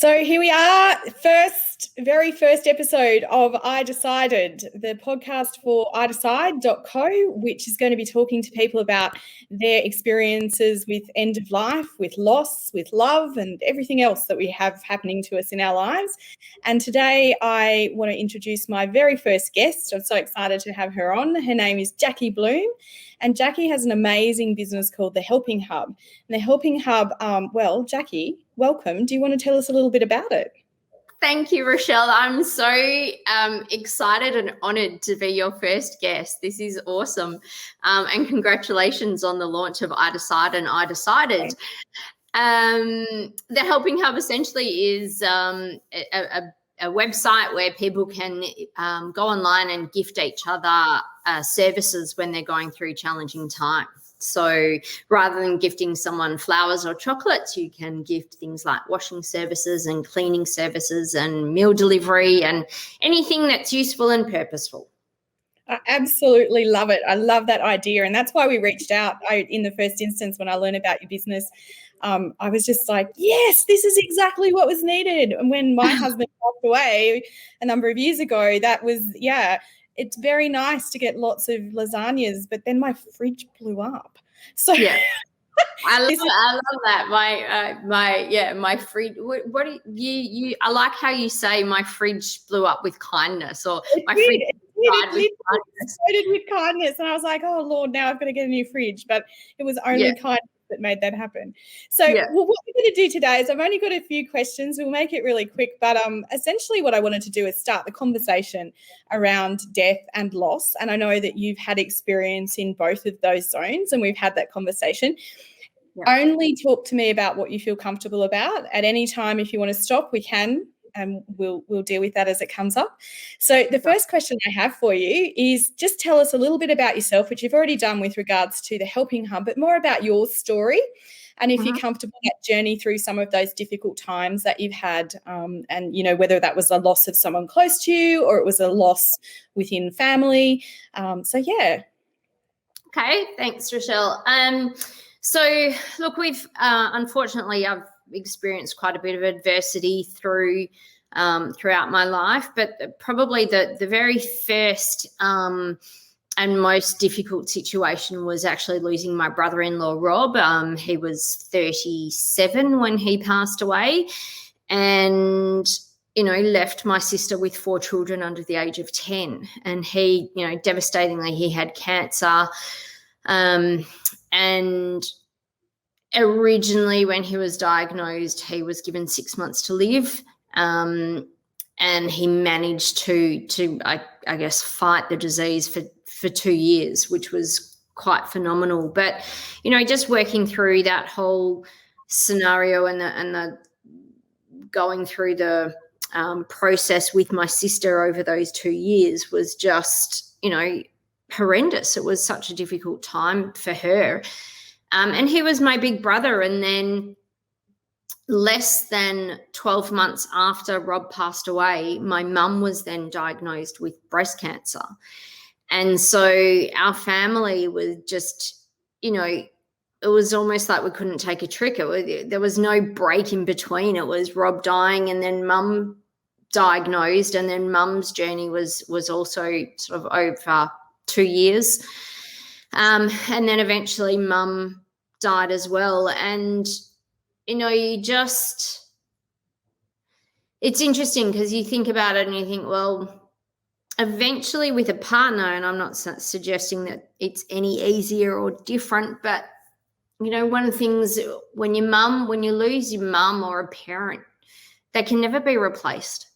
So here we are, very first episode of iDecided, the podcast for iDecide.co, which is going to be talking to people about their experiences with end of life, with loss, with love, and everything else that we have happening to us in our lives. And today I want to introduce my very first guest. I'm so excited to have her on. Her name is Jackie Bloom. And Jackie has an amazing business called The Helping Hub. And The Helping Hub, Jackie, welcome. Do you want to tell us a little bit about it? Thank you, Rechelle. I'm so excited and honoured to be your first guest. This is awesome. And congratulations on the launch of iDecide and iDecided. The Helping Hub essentially is a website where people can go online and gift each other services when they're going through challenging times. So rather than gifting someone flowers or chocolates, you can gift things like washing services and cleaning services and meal delivery and anything that's useful and purposeful. I absolutely love it. I love that idea. And that's why we reached out in the first instance when I learned about your business. I was just like, yes, this is exactly what was needed. And when my husband passed away a number of years ago, that was, it's very nice to get lots of lasagnas, but then my fridge blew up. So yeah, I love that. My fridge. What do you? I like how you say my fridge blew up with kindness, or my fridge exploded with kindness. And I was like, oh Lord, now I've got to get a new fridge. But it was only kindness that made that happen. So what we're going to do today is I've only got a few questions. We'll make it really quick, but essentially what I wanted to do is start the conversation around death and loss. And I know that you've had experience in both of those zones and we've had that conversation. Only talk to me about what you feel comfortable about. At any time, if you want to stop, we can, and we'll deal with that as it comes up. So the first question I have for you is just tell us a little bit about yourself, which you've already done with regards to the Helping Hub, but more about your story. And if you're comfortable that journey through some of those difficult times that you've had, and, you know, whether that was a loss of someone close to you or it was a loss within family. Okay, thanks, Rechelle. So look, we've unfortunately I've experienced quite a bit of adversity throughout my life, but probably the very first and most difficult situation was actually losing my brother-in-law, Rob. He was 37 when he passed away, and left my sister with 4 children under the age of 10. And he, devastatingly, he had cancer. And originally when he was diagnosed, he was given 6 months to live. And he managed to I guess, fight the disease for 2 years, which was quite phenomenal. But, just working through that whole scenario and the going through the process with my sister over those 2 years was just, horrendous. It was such a difficult time for her. And he was my big brother. And then less than 12 months after Rob passed away, my mum was then diagnosed with breast cancer. And so our family was just, it was almost like we couldn't take a trick. There was no break in between. It was Rob dying and then mum diagnosed, and then mum's journey was also sort of over 2 years. And then eventually mum died as well. And, it's interesting because you think about it and you think, well, eventually with a partner, and I'm not suggesting that it's any easier or different, but, one of the things when you lose your mum or a parent, they can never be replaced.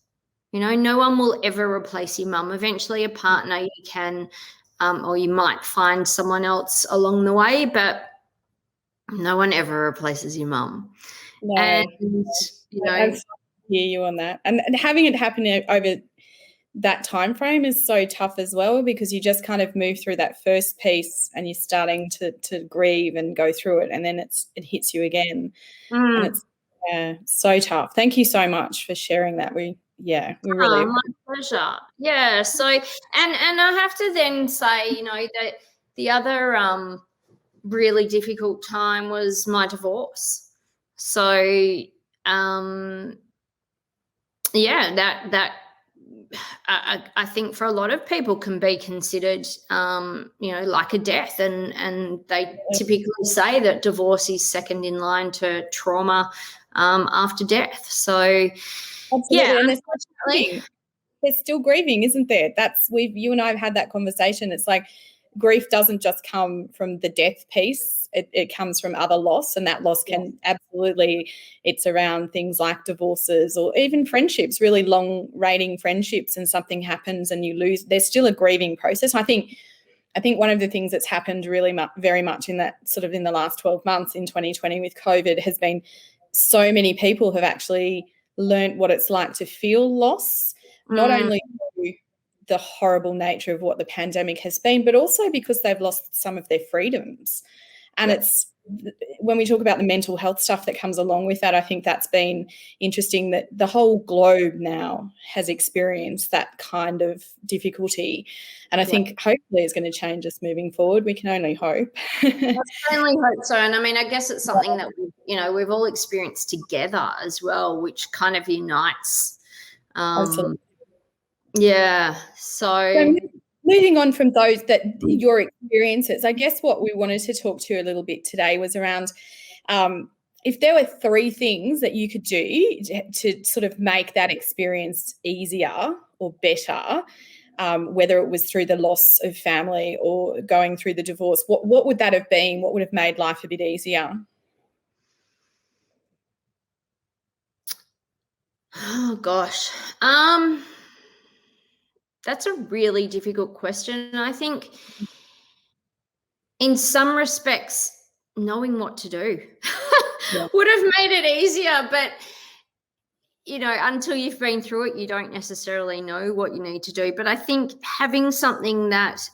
No one will ever replace your mum. Eventually a partner you can, or you might find someone else along the way, but no one ever replaces your mum. No, and, I hear you on that. And having it happen over that time frame is so tough as well, because you just kind of move through that first piece and you're starting to grieve and go through it, and then it hits you again. And it's so tough. Thank you so much for sharing that. We really my pleasure. Yeah. So and I have to then say, that the other really difficult time was my divorce. So yeah, that I think for a lot of people can be considered, like a death, and they typically say that divorce is second in line to trauma after death. So, absolutely, and unfortunately, there's still grieving, isn't there? You and I have had that conversation. It's like grief doesn't just come from the death piece. It comes from other loss, and that loss can absolutely, it's around things like divorces or even friendships, really long reigning friendships, and something happens and you lose. There's still a grieving process. I think one of the things that's happened really very much in that sort of in the last 12 months in 2020 with COVID has been so many people have actually learned what it's like to feel loss, not only through the horrible nature of what the pandemic has been, but also because they've lost some of their freedoms. And it's when we talk about the mental health stuff that comes along with that, I think that's been interesting that the whole globe now has experienced that kind of difficulty. And I think hopefully it's going to change us moving forward. We can only hope. I certainly hope so. And I mean, I guess it's something that we've all experienced together as well, which kind of unites. Yeah. So moving on from your experiences, I guess what we wanted to talk to you a little bit today was around if there were 3 things that you could do to sort of make that experience easier or better, whether it was through the loss of family or going through the divorce, what would that have been? What would have made life a bit easier? Oh gosh. That's a really difficult question. I think in some respects, knowing what to do would have made it easier. But, until you've been through it, you don't necessarily know what you need to do. But I think having something that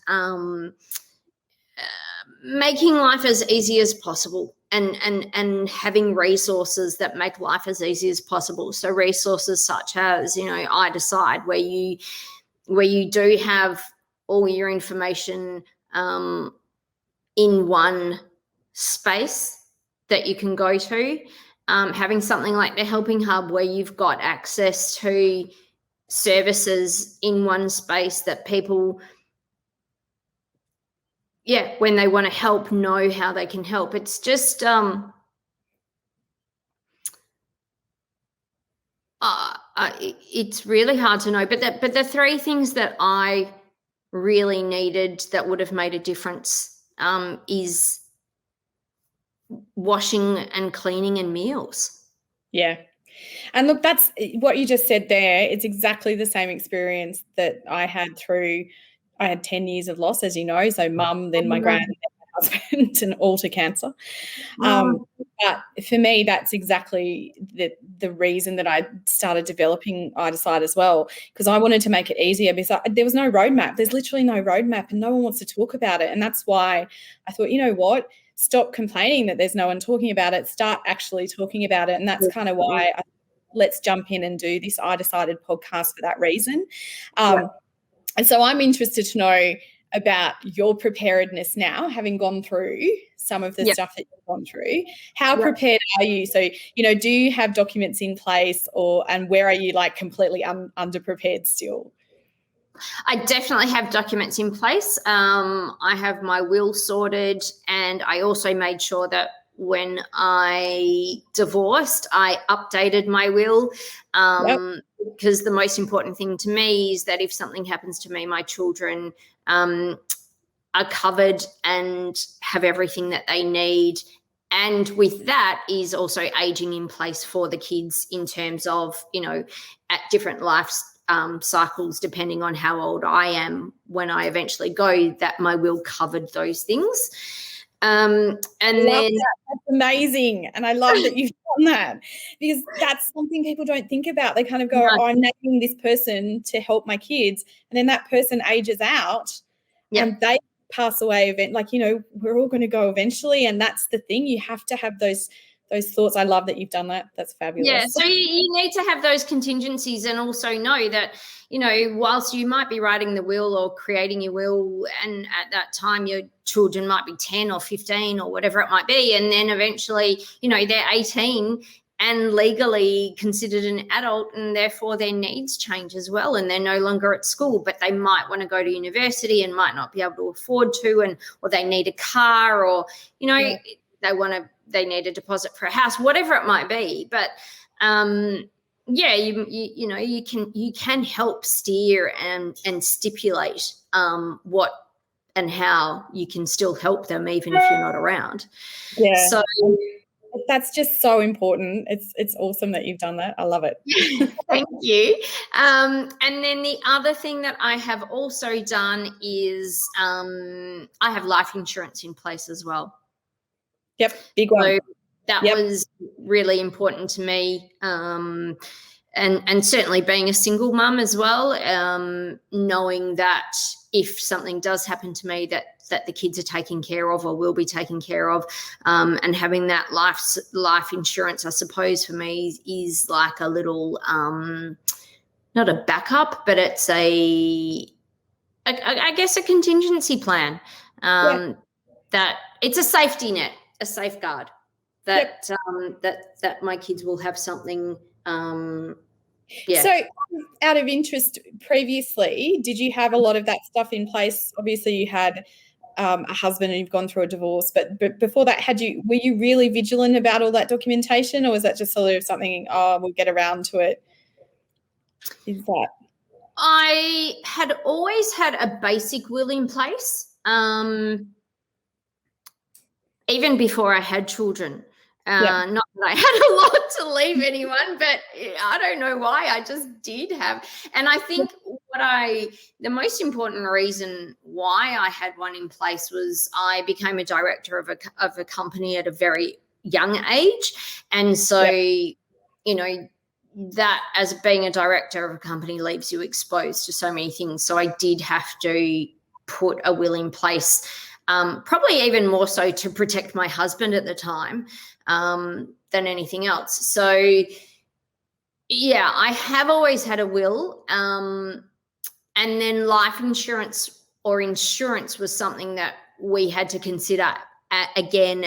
making life as easy as possible and having resources that make life as easy as possible. So resources such as, iDecide, where you do have all your information in one space that you can go to. Having something like the Helping Hub where you've got access to services in one space that people, when they want to help, know how they can help. It's just it's really hard to know. But the 3 things that I really needed that would have made a difference is washing and cleaning and meals. Yeah. And look, that's what you just said there. It's exactly the same experience that I had I had 10 years of loss, as you know. So mum, then my gran, then my husband, and all to cancer. But for me, that's exactly the reason that I started developing iDecide as well, because I wanted to make it easier because there was no roadmap. There's literally no roadmap and no one wants to talk about it. And that's why I thought, you know what? Stop complaining that there's no one talking about it. Start actually talking about it. And that's kind of why let's jump in and do this iDecided podcast for that reason. And so I'm interested to know about your preparedness now, having gone through some of the stuff that you've gone through. How prepared are you? So, do you have documents in place and where are you like completely underprepared still? I definitely have documents in place. I have my will sorted, and I also made sure that when I divorced, I updated my will because the most important thing to me is that if something happens to me, my children are covered and have everything that they need. And with that is also aging in place for the kids in terms of, at different life cycles, depending on how old I am when I eventually go, that my will covered those things. And then that's amazing. And I love that you've done that, because that's something people don't think about. They kind of go, I'm naming this person to help my kids. And then that person ages out and they pass away we're all going to go eventually. And that's the thing. You have to have those thoughts. I love that you've done that. That's fabulous. Yeah, so you need to have those contingencies and also know that, whilst you might be writing the will or creating your will, and at that time your children might be 10 or 15 or whatever it might be, and then eventually, they're 18, and legally considered an adult, and therefore their needs change as well, and they're no longer at school, but they might want to go to university and might not be able to afford to, or they need a car, or they need a deposit for a house, whatever it might be. But you can help steer and stipulate what and how you can still help them even if you're not around. Yeah. So that's just so important. It's awesome that you've done that. I love it. Thank you. And then the other thing that I have also done is I have life insurance in place as well. Yep, big one. So that was really important to me. And certainly being a single mum as well, knowing that if something does happen to me, that the kids are taken care of or will be taken care of, and having that life insurance, I suppose, for me is like a little, not a backup, but it's I guess a contingency plan, that it's a safety net, a safeguard that that my kids will have something. So out of interest, previously, did you have a lot of that stuff in place? Obviously you had a husband and you've gone through a divorce, but before that, were you really vigilant about all that documentation, or was that just sort of something, we'll get around to it? Is that? I had always had a basic will in place, even before I had children. Not that I had a lot to leave anyone, but I don't know why, I just did have. And I think the most important reason why I had one in place was I became a director of a company at a very young age. And so, that as being a director of a company leaves you exposed to so many things. So I did have to put a will in place, probably even more so to protect my husband at the time, than anything else. So, I have always had a will. And then life insurance or insurance was something that we had to consider again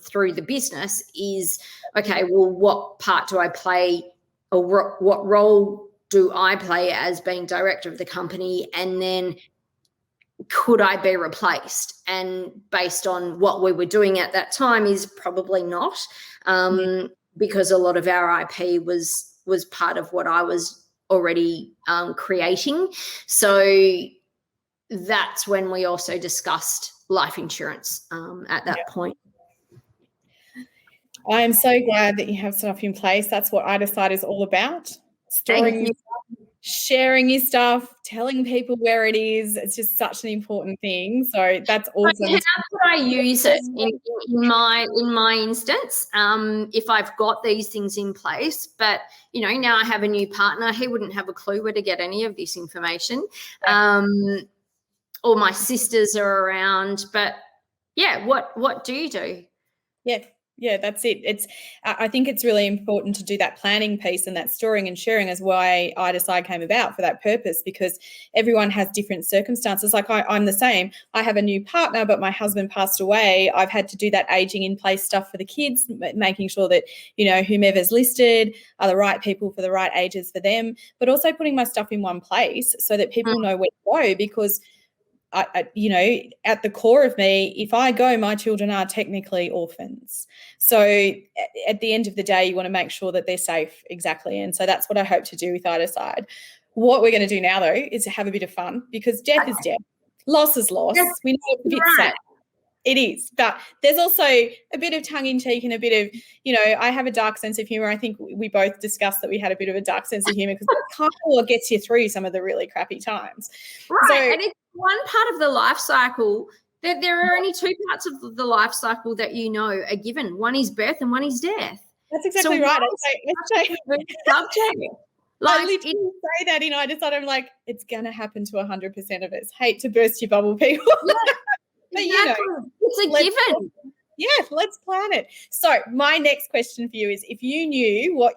through the business is, okay, well, what part do I play, or what role do I play as being director of the company? And then could I be replaced? And based on what we were doing at that time is probably not, because a lot of our IP was part of what I was already creating. So that's when we also discussed life insurance at that point. I am so glad that you have stuff in place. That's what iDecided is all about. Storing, sharing your stuff, telling people where it is. It's just such an important thing. So that's awesome. How could I use it in my instance? If I've got these things in place, but now I have a new partner, he wouldn't have a clue where to get any of this information. Or my sisters are around, but what do you do? Yeah, that's it. I think it's really important to do that planning piece, and that storing and sharing is why iDecided came about, for that purpose, because everyone has different circumstances. Like I'm the same. I have a new partner, but my husband passed away. I've had to do that aging in place stuff for the kids, making sure that, whomever's listed are the right people for the right ages for them, but also putting my stuff in one place so that people know where to go, because at the core of me, if I go, my children are technically orphans. So at the end of the day, you want to make sure that they're safe. Exactly. And so that's what I hope to do with iDecided. What we're going to do now, though, is to have a bit of fun, because death is death. Loss is loss. We know it's a bit sad. It is. But there's also a bit of tongue-in-cheek and a bit of, I have a dark sense of humour. I think we both discussed that we had a bit of a dark sense of humour, because it's kind of what gets you through some of the really crappy times. Right. And it's one part of the life cycle. There are only two parts of the life cycle that are given. One is birth and one is death. That's exactly right. Like, I literally say that in iDecided. I'm like, it's going to happen to 100% of us. Hate to burst your bubble, people. But it's a given. Let's plan it. So my next question for you is, if you knew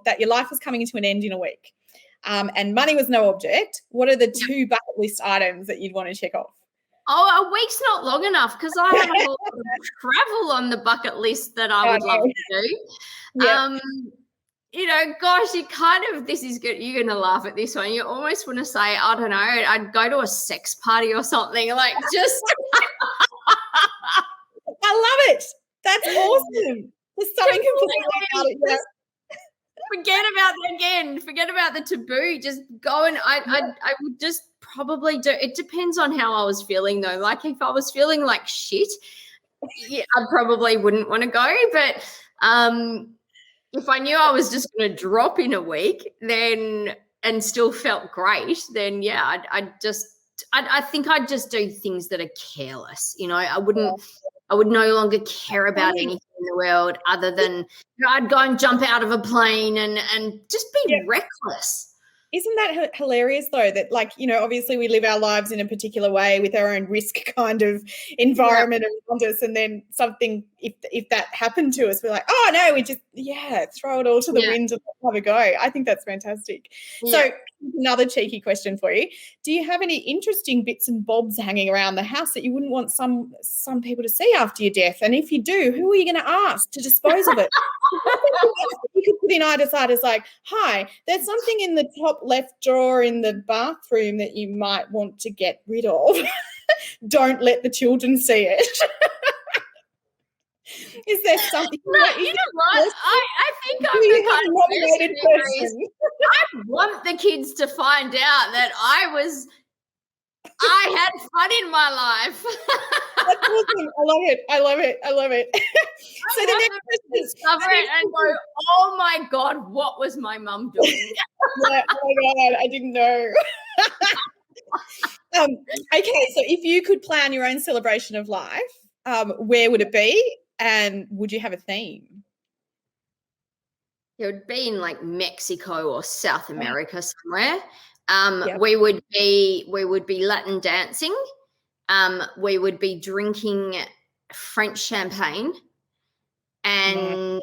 that your life was coming to an end in a week, and money was no object, what are the two bucket list items that you'd want to check off? Oh, a week's not long enough because I have a whole lot of travel on the bucket list that I would love to do. Yeah. You know, gosh, you kind of, this is good. You're going to laugh at this one. You almost want to say, I don't know, I'd go to a sex party or something, like just. I love it. That's awesome. There's something completely about it. Yeah. Forget about that again. Forget about the taboo. Just go, and I would just probably do. It depends on how I was feeling though. Like if I was feeling like shit, yeah, I probably wouldn't want to go. But if I knew I was just going to drop in a week, then and still felt great, then yeah, I think I'd just do things that are careless. You know, I would no longer care about anything in the world other than, you know, I'd go and jump out of a plane and just be reckless. Isn't that hilarious though, that like, you know, obviously we live our lives in a particular way with our own risk kind of environment around us, and then something, if that happened to us, we're like, oh no, we just throw it all to the wind and have a go. I think that's fantastic. So another cheeky question for you. Do you have any interesting bits and bobs hanging around the house that you wouldn't want some people to see after your death? And if you do, who are you going to ask to dispose of it? You could put in iDecided as like, hi, there's something in the top left drawer in the bathroom that you might want to get rid of. Don't let the children see it. Is there something? No, you know what? I think I'm the kind of person. I want the kids to find out that I had fun in my life. That's awesome. I love it. So the next question, discover it and go, oh my God, what was my mum doing? Oh my God, I didn't know. Okay, so if you could plan your own celebration of life, where would it be, and would you have a theme? It would be in like Mexico or South America somewhere. Yep. We would be Latin dancing. We would be drinking French champagne, and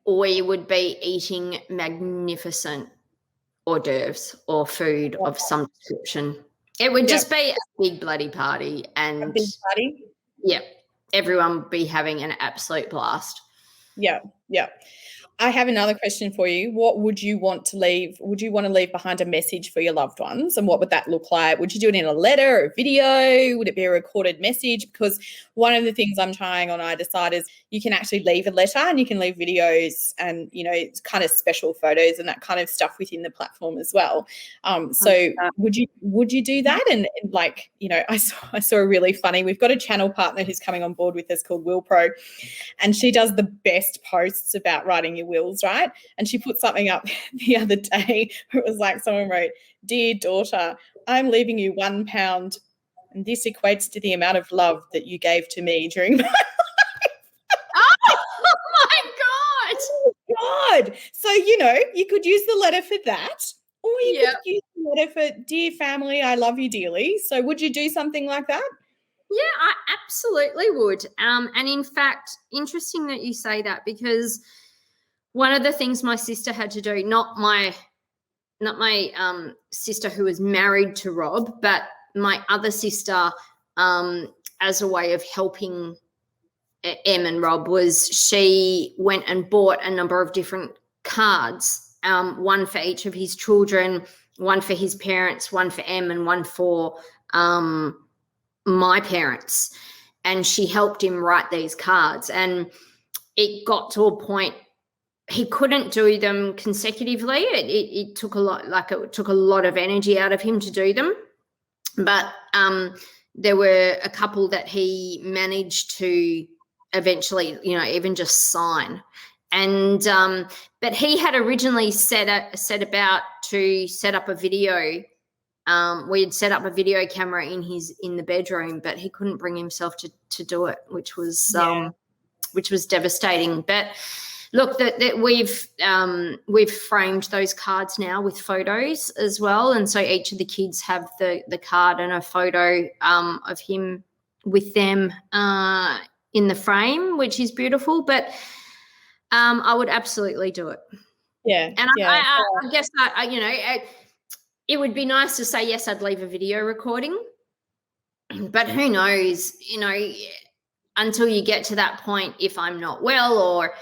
we would be eating magnificent hors d'oeuvres or food of some description. It would just be a big bloody party, and a big party. Yeah, everyone would be having an absolute blast. Yeah. I have another question for you. What would you want to leave? Would you want to leave behind a message for your loved ones? And what would that look like? Would you do it in a letter or a video? Would it be a recorded message? Because one of the things I'm trying on iDecide is you can actually leave a letter and you can leave videos and, you know, it's kind of special photos and that kind of stuff within the platform as well. So would you do that? And like, you know, I saw a really funny, we've got a channel partner who's coming on board with us called Will Pro, and she does the best posts about writing your wills, right? And she put something up the other day. It was like someone wrote, "Dear daughter, I'm leaving you £1, and this equates to the amount of love that you gave to me during my Oh my God. Oh God. So, you know, you could use the letter for that, or you could use the letter for dear family, I love you dearly. So would you do something like that? Yeah, I absolutely would. And in fact, interesting that you say that, because one of the things my sister had to do, not my sister who was married to Rob, but my other sister, as a way of helping Em and Rob, was she went and bought a number of different cards, one for each of his children, one for his parents, one for Em, and one for my parents. And she helped him write these cards, and it got to a point he couldn't do them consecutively. It took a lot of energy out of him to do them, but there were a couple that he managed to eventually, you know, even just sign. And but he had originally set about to set up a video. We had set up a video camera in the bedroom, but he couldn't bring himself to do it, which was devastating. But look, that we've framed those cards now with photos as well, and so each of the kids have the card and a photo of him with them in the frame, which is beautiful. But I would absolutely do it. Yeah, and I guess you know, it would be nice to say yes, I'd leave a video recording. but who knows, until you get to that point, if I'm not well or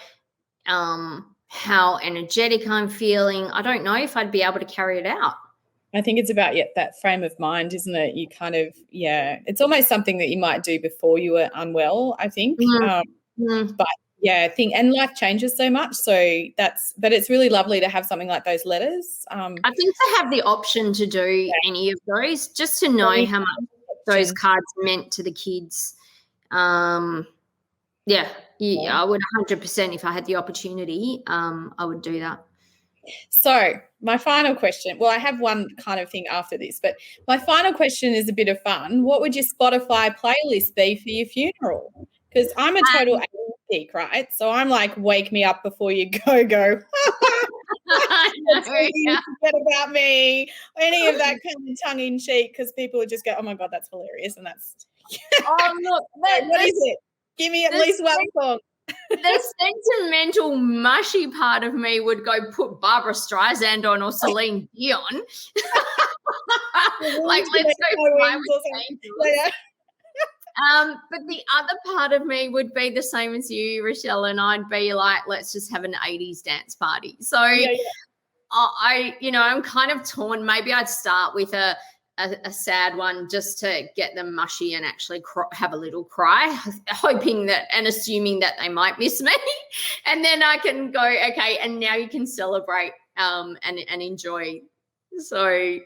how energetic I'm feeling, I don't know if I'd be able to carry it out. I think it's about that frame of mind, isn't it? You kind of, it's almost something that you might do before you were unwell, I think. But and life changes so much. So but it's really lovely to have something like those letters. I think to have the option to do any of those, just to know how much those cards meant to the kids. I would 100%, if I had the opportunity, I would do that. So my final question, well, I have one kind of thing after this, but my final question is a bit of fun. What would your Spotify playlist be for your funeral? Because I'm a total geek, right? So I'm like, wake me up before you go. Forget about me, any of that kind of tongue in cheek, because people would just go, oh my God, that's hilarious. And that's look, what is it? Give me at least one song. The sentimental, mushy part of me would go put Barbara Streisand on or Celine Dion. Like, let's go. But the other part of me would be the same as you, Rechelle, and I'd be like, let's just have an 80s dance party. So I'm kind of torn. Maybe I'd start with a sad one just to get them mushy and actually have a little cry, hoping that and assuming that they might miss me. And then I can go, okay, and now you can celebrate and enjoy. So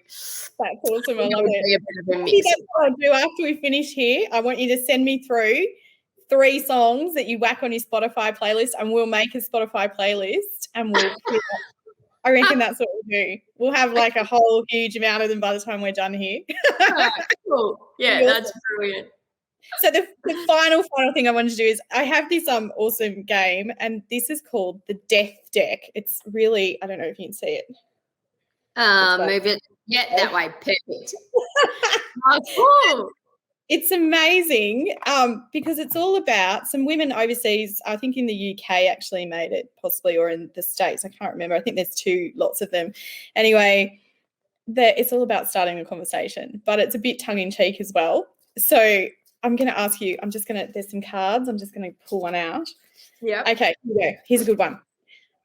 that's awesome. I love it. Maybe that's what I'll do after we finish here. I want you to send me through 3 songs that you whack on your Spotify playlist, and we'll make a Spotify playlist and we'll I reckon that's what we'll do. We'll have like a whole huge amount of them by the time we're done here. Cool. Yeah, that's brilliant. So the final thing I wanted to do is I have this awesome game, and this is called the Death Deck. It's really, I don't know if you can see it. Move it. Yeah, that way. Perfect. Oh, cool. It's amazing because it's all about some women overseas. I think in the UK actually made it, possibly, or in the States. I can't remember. I think there's 2 lots of them. Anyway, it's all about starting a conversation, but it's a bit tongue-in-cheek as well. So I'm going to ask you, there's some cards. I'm just going to pull one out. Yeah. Okay, here we go. Here's a good one.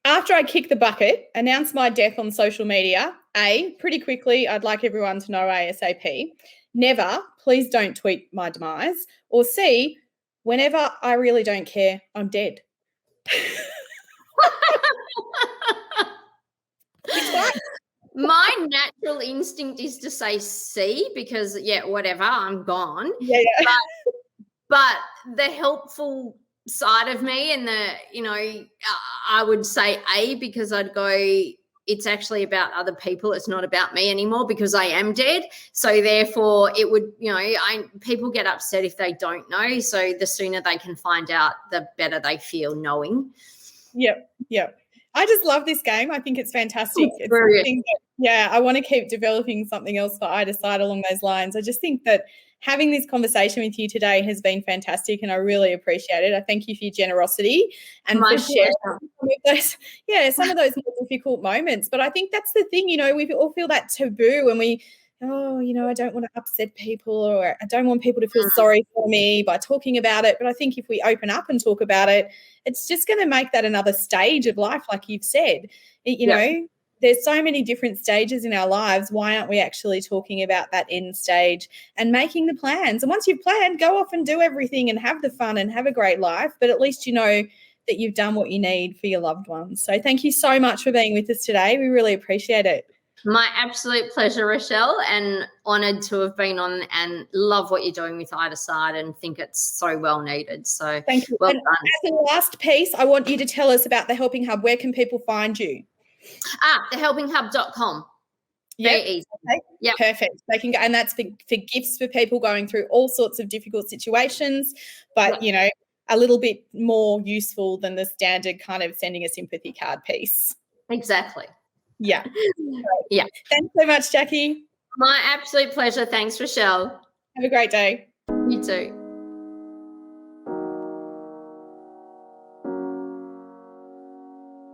After I kick the bucket, announce my death on social media. A, pretty quickly, I'd like everyone to know ASAP. Never, please don't tweet my demise. Or C, whenever I really don't care, I'm dead. My natural instinct is to say C because, whatever, I'm gone. Yeah. But the helpful side of me and I would say A because I'd go, it's actually about other people. It's not about me anymore because I am dead. So therefore it would, people get upset if they don't know. So the sooner they can find out, the better they feel knowing. Yep. I just love this game. I think it's fantastic. It's brilliant. I want to keep developing something else for iDecided along those lines. I just think that having this conversation with you today has been fantastic, and I really appreciate it. I thank you for your generosity and for sharing some of those more difficult moments. But I think that's the thing, we all feel that taboo when we, I don't want to upset people, or I don't want people to feel sorry for me by talking about it. But I think if we open up and talk about it, it's just going to make that another stage of life, like you've said. There's so many different stages in our lives. Why aren't we actually talking about that end stage and making the plans? And once you've planned, go off and do everything and have the fun and have a great life. But at least you know that you've done what you need for your loved ones. So thank you so much for being with us today. We really appreciate it. My absolute pleasure, Rechelle, and honoured to have been on, and love what you're doing with iDecided and think it's so well needed. So thank you. Well done. As a last piece, I want you to tell us about the Helping Hub. Where can people find you? thehelpinghub.com. Very easy. Okay. Yep. Perfect. They can go, and that's for gifts for people going through all sorts of difficult situations, but a little bit more useful than the standard kind of sending a sympathy card piece. Exactly. Yeah. Yeah. Thanks so much, Jackie. My absolute pleasure. Thanks, Rechelle. Have a great day. You too.